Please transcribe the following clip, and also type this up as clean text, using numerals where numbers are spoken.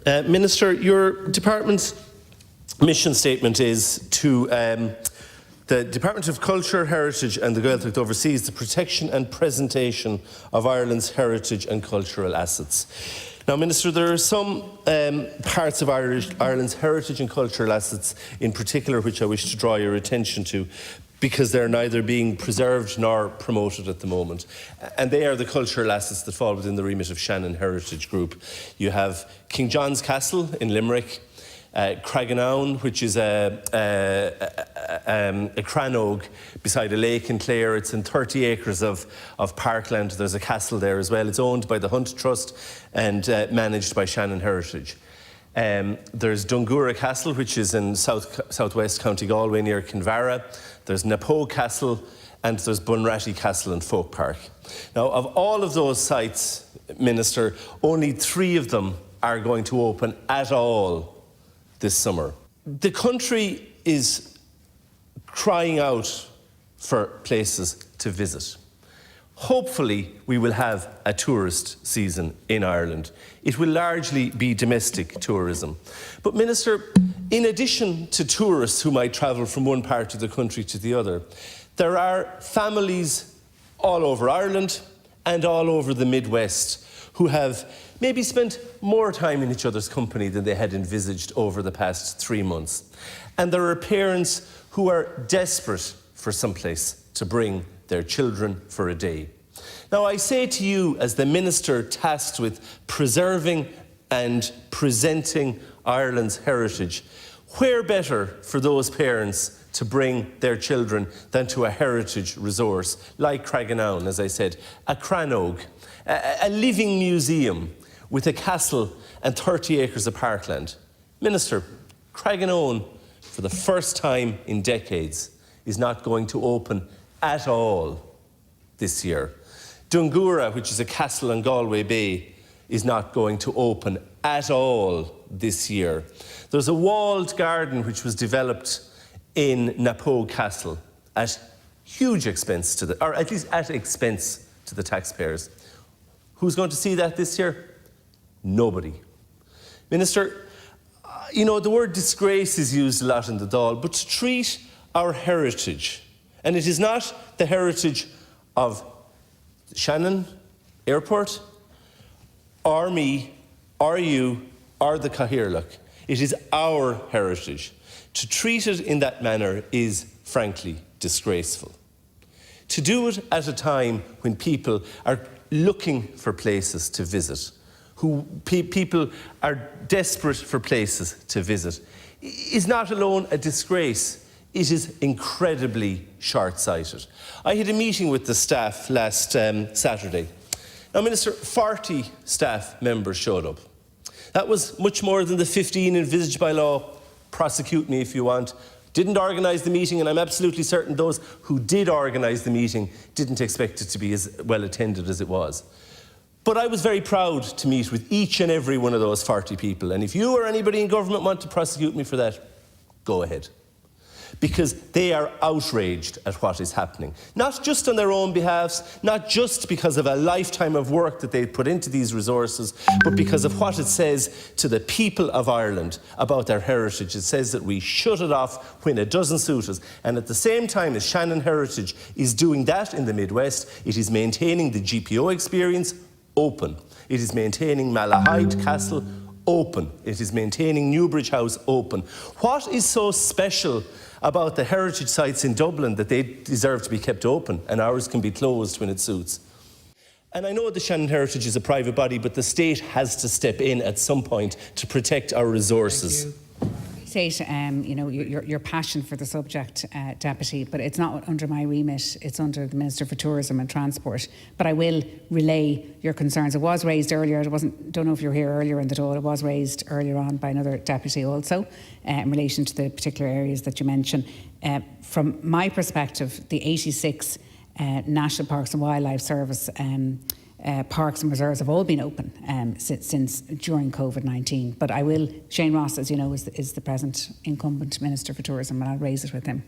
Minister, your department's mission statement is to the Department of Culture, Heritage and the Gaeltacht oversees the protection and presentation of Ireland's heritage and cultural assets. Now, Minister, there are some parts of Ireland's heritage and cultural assets in particular which I wish to draw your attention to, because they're neither being preserved nor promoted at the moment. And they are the cultural assets that fall within the remit of Shannon Heritage Group. You have King John's Castle in Limerick, Craigenown, which is a cranog beside a lake in Clare. It's in 30 acres of parkland. There's a castle there as well. It's owned by the Hunt Trust and managed by Shannon Heritage. There's Dungura Castle, which is in southwest County Galway near Kinvara. There's Napo Castle, and there's Bunratty Castle and Folk Park. Now, of all of those sites, Minister, only 3 of them are going to open at all this summer. The country is crying out for places to visit. Hopefully, we will have a tourist season in Ireland. It will largely be domestic tourism. But, Minister, in addition to tourists who might travel from one part of the country to the other, there are families all over Ireland and all over the Midwest who have maybe spent more time in each other's company than they had envisaged over the past 3 months. And there are parents who are desperate for someplace to bring their children for a day. Now, I say to you, as the Minister tasked with preserving and presenting Ireland's heritage, where better for those parents to bring their children than to a heritage resource like Craigenown, as I said, a cranog, a living museum with a castle and 30 acres of parkland. Minister, Craigenown, for the first time in decades, is not going to open at all this year. Dungura, which is a castle on Galway Bay, is not going to open at all this year. There's a walled garden which was developed in Napo Castle at huge expense to or at least at expense to the taxpayers. Who's going to see that this year? Nobody. Minister, you know, the word disgrace is used a lot in the Dáil, but to treat our heritage, and it is not the heritage of Shannon Airport, or me, or you, or the Cathaoirleach. It is our heritage. To treat it in that manner is, frankly, disgraceful. To do it at a time when people are looking for places to visit, people are desperate for places to visit, is not alone a disgrace, it is incredibly short-sighted. I had a meeting with the staff last Saturday. Now, Minister, 40 staff members showed up. That was much more than the 15 envisaged by law. Prosecute me if you want. Didn't organise the meeting, and I'm absolutely certain those who did organise the meeting didn't expect it to be as well attended as it was. But I was very proud to meet with each and every one of those 40 people. And if you or anybody in government want to prosecute me for that, go ahead. Because they are outraged at what is happening. Not just on their own behalves, not just because of a lifetime of work that they've put into these resources, but because of what it says to the people of Ireland about their heritage. It says that we shut it off when it doesn't suit us. And at the same time as Shannon Heritage is doing that in the Midwest, it is maintaining the GPO experience open. It is maintaining Malahide Castle open. It is maintaining Newbridge House open. What is so special about the heritage sites in Dublin that they deserve to be kept open and ours can be closed when it suits? And I know the Shannon Heritage is a private body, but the state has to step in at some point to protect our resources. Thank you. State, you know, your passion for the subject, Deputy, but it's not under my remit, it's under the Minister for Tourism and Transport. But I will relay your concerns. It was raised earlier, don't know if you were here earlier in the Dáil, it was raised earlier on by another Deputy also, in relation to the particular areas that you mentioned. From my perspective, the 86 National Parks and Wildlife Service parks and reserves have all been open since during COVID-19. But I will, Shane Ross, as you know, is the present incumbent Minister for Tourism, and I'll raise it with him.